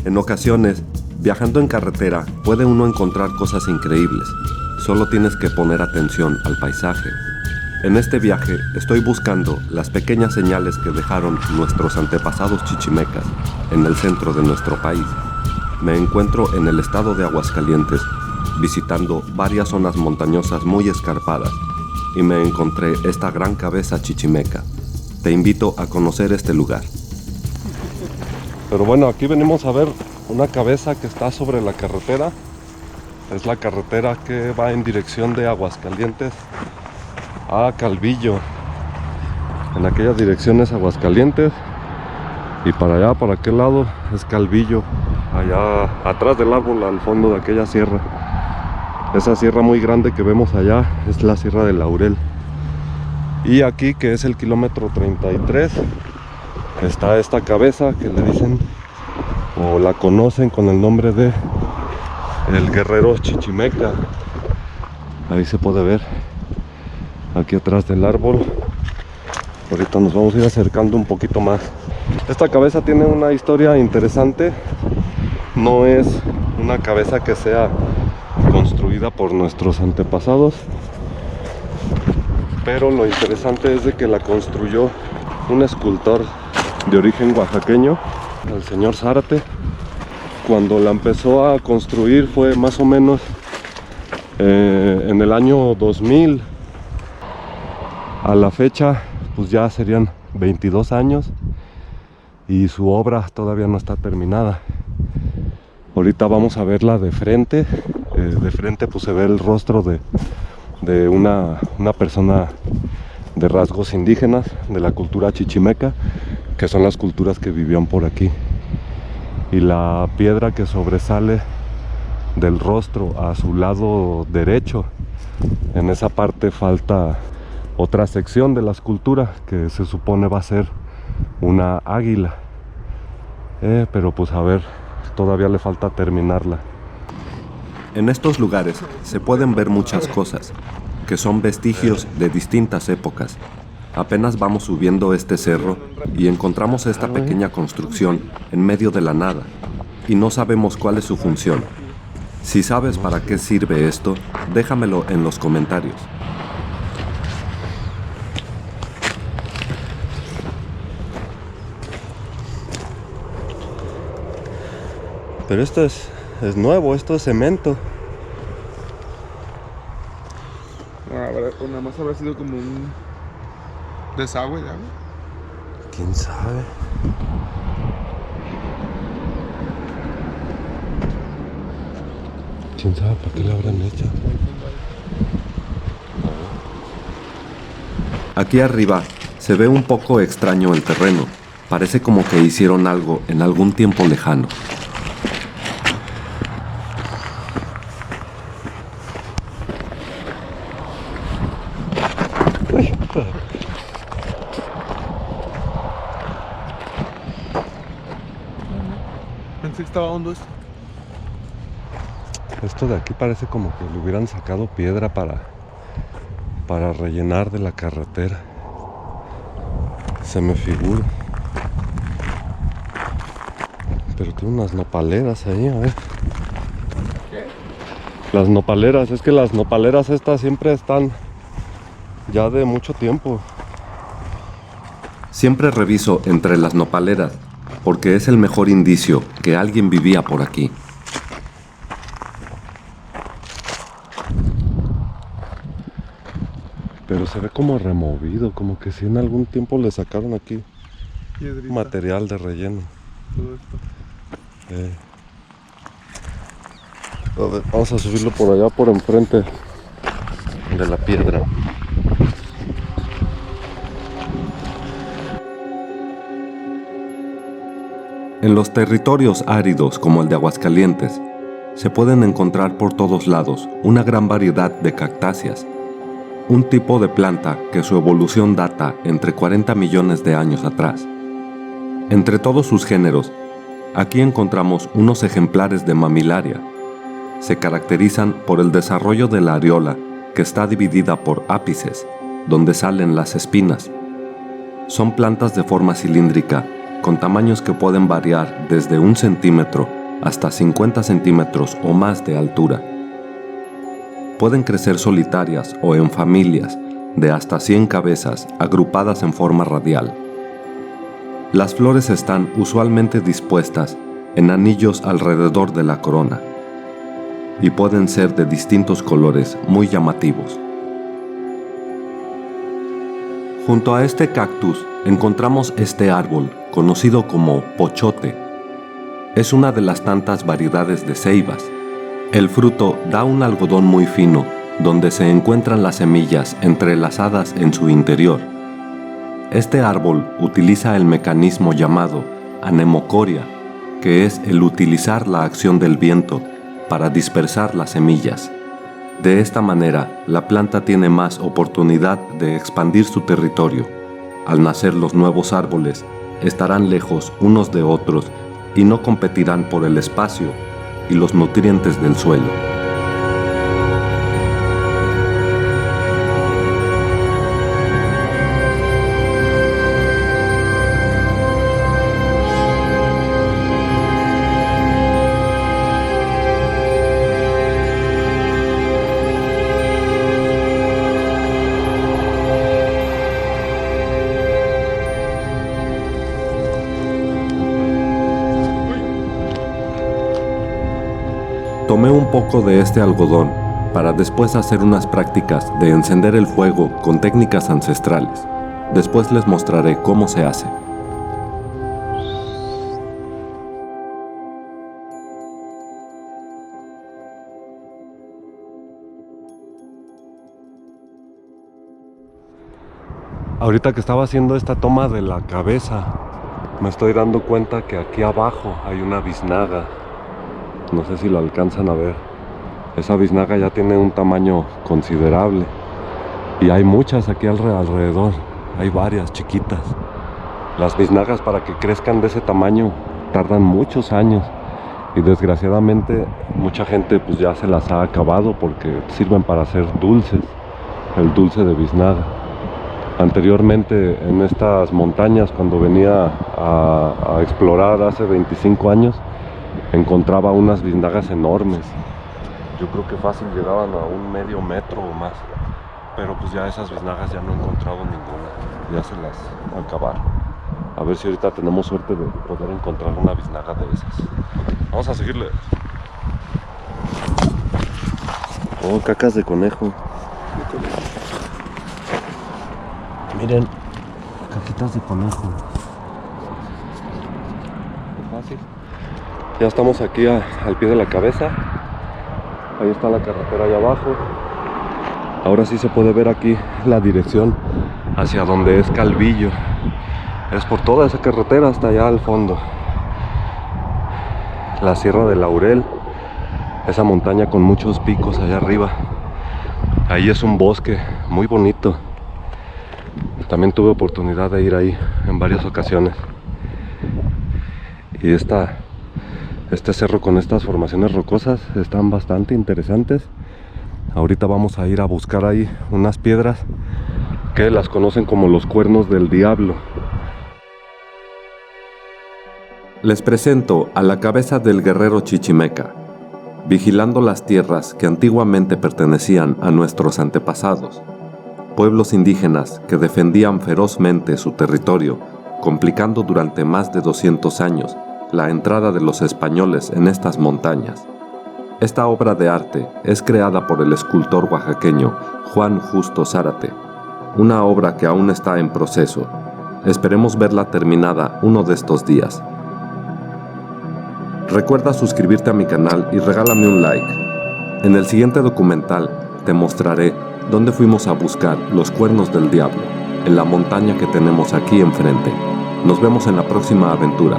En ocasiones, viajando en carretera, puede uno encontrar cosas increíbles. Solo tienes que poner atención al paisaje. En este viaje estoy buscando las pequeñas señales que dejaron nuestros antepasados chichimecas en el centro de nuestro país. Me encuentro en el estado de Aguascalientes, visitando varias zonas montañosas muy escarpadas, y me encontré esta gran cabeza chichimeca. Te invito a conocer este lugar. Pero bueno, aquí venimos a ver una cabeza que está sobre la carretera. Es la carretera que va en dirección de Aguascalientes a Calvillo. En aquella dirección es Aguascalientes y para allá, para aquel lado, es Calvillo. Allá atrás del árbol, al fondo de aquella sierra. Esa sierra muy grande que vemos allá es la Sierra del Laurel. Y aquí, que es el kilómetro 33, está esta cabeza que le dicen o la conocen con el nombre de el guerrero chichimeca. Ahí se puede ver, aquí atrás del árbol. Ahorita nos vamos a ir acercando un poquito más. Esta cabeza tiene una historia interesante. No es una cabeza que sea construida por nuestros antepasados, pero lo interesante es de que la construyó un escultor de origen oaxaqueño, el señor Zárate. Cuando la empezó a construir fue más o menos en el año 2000. A la fecha pues ya serían 22 años y su obra todavía no está terminada. Ahorita vamos a verla de frente. De frente pues se ve el rostro de una persona de rasgos indígenas de la cultura chichimeca, que son las culturas que vivían por aquí. Y la piedra que sobresale del rostro a su lado derecho, en esa parte falta otra sección de la escultura que se supone va a ser una águila, pero pues a ver, todavía le falta terminarla. En estos lugares se pueden ver muchas cosas, que son vestigios de distintas épocas. Apenas vamos subiendo este cerro y encontramos esta pequeña construcción en medio de la nada, y no sabemos cuál es su función. Si sabes para qué sirve esto, déjamelo en los comentarios. Pero esto es nuevo, esto es cemento. Nada más habrá sido como un desagüe de agua. ¿Quién sabe? ¿Quién sabe para qué la habrán hecho? Aquí arriba se ve un poco extraño el terreno. Parece como que hicieron algo en algún tiempo lejano. Pensé que estaba hondo esto. Esto de aquí parece como que le hubieran sacado piedra para rellenar de la carretera. Se me figura. Pero tiene unas nopaleras ahí, a ver. ¿Qué? Las nopaleras, es que las nopaleras estas siempre están ya de mucho tiempo. Siempre reviso entre las nopaleras, porque es el mejor indicio que alguien vivía por aquí. Pero se ve como removido, como que si en algún tiempo le sacaron aquí Piedrita, material de relleno. todo esto. A ver, vamos a subirlo por allá, por enfrente de la piedra. En los territorios áridos como el de Aguascalientes, se pueden encontrar por todos lados una gran variedad de cactáceas, un tipo de planta que su evolución data entre 40 millones de años atrás. Entre todos sus géneros, aquí encontramos unos ejemplares de Mamillaria. Se caracterizan por el desarrollo de la areola, que está dividida por ápices, donde salen las espinas. Son plantas de forma cilíndrica, con tamaños que pueden variar desde 1 centímetro hasta 50 centímetros o más de altura. Pueden crecer solitarias o en familias de hasta 100 cabezas agrupadas en forma radial. Las flores están usualmente dispuestas en anillos alrededor de la corona y pueden ser de distintos colores muy llamativos. Junto a este cactus encontramos este árbol conocido como pochote. Es una de las tantas variedades de ceibas. El fruto da un algodón muy fino donde se encuentran las semillas entrelazadas en su interior. Este árbol utiliza el mecanismo llamado anemocoria, que es el utilizar la acción del viento para dispersar las semillas. De esta manera, la planta tiene más oportunidad de expandir su territorio. Al nacer los nuevos árboles, estarán lejos unos de otros y no competirán por el espacio y los nutrientes del suelo. Tomé un poco de este algodón para después hacer unas prácticas de encender el fuego con técnicas ancestrales. Después les mostraré cómo se hace. Ahorita que estaba haciendo esta toma de la cabeza, me estoy dando cuenta que aquí abajo hay una biznaga. No sé si lo alcanzan a ver. Esa biznaga ya tiene un tamaño considerable. Y hay muchas aquí alrededor. Hay varias chiquitas. Las biznagas, para que crezcan de ese tamaño, tardan muchos años. Y desgraciadamente mucha gente pues ya se las ha acabado porque sirven para hacer dulces. El dulce de biznaga. Anteriormente en estas montañas, cuando venía a explorar hace 25 años, encontraba unas biznagas enormes. Yo creo que fácil llegaban a 1 metro o más. Pero pues ya esas biznagas ya no he encontrado ninguna. Ya se las acabaron. A ver si ahorita tenemos suerte de poder encontrar una biznaga de esas. Vamos a seguirle. Oh, cacas de conejo. Miren, caquitas de conejo. Fácil. Ya estamos aquí al pie de la cabeza. Ahí está la carretera allá abajo. Ahora sí se puede ver aquí la dirección hacia donde es Calvillo. Es por toda esa carretera hasta allá al fondo. La Sierra de Laurel. Esa montaña con muchos picos allá arriba. Ahí es un bosque muy bonito. También tuve oportunidad de ir ahí en varias ocasiones. Y este cerro con estas formaciones rocosas están bastante interesantes. Ahorita vamos a ir a buscar ahí unas piedras que las conocen como los cuernos del diablo. Les presento a la cabeza del guerrero chichimeca, vigilando las tierras que antiguamente pertenecían a nuestros antepasados, pueblos indígenas que defendían ferozmente su territorio, complicando durante más de 200 años la entrada de los españoles en estas montañas. Esta obra de arte es creada por el escultor oaxaqueño Juan Justo Zárate, una obra que aún está en proceso. Esperemos verla terminada uno de estos días. Recuerda suscribirte a mi canal y regálame un like. En el siguiente documental te mostraré dónde fuimos a buscar los cuernos del diablo, en la montaña que tenemos aquí enfrente. Nos vemos en la próxima aventura.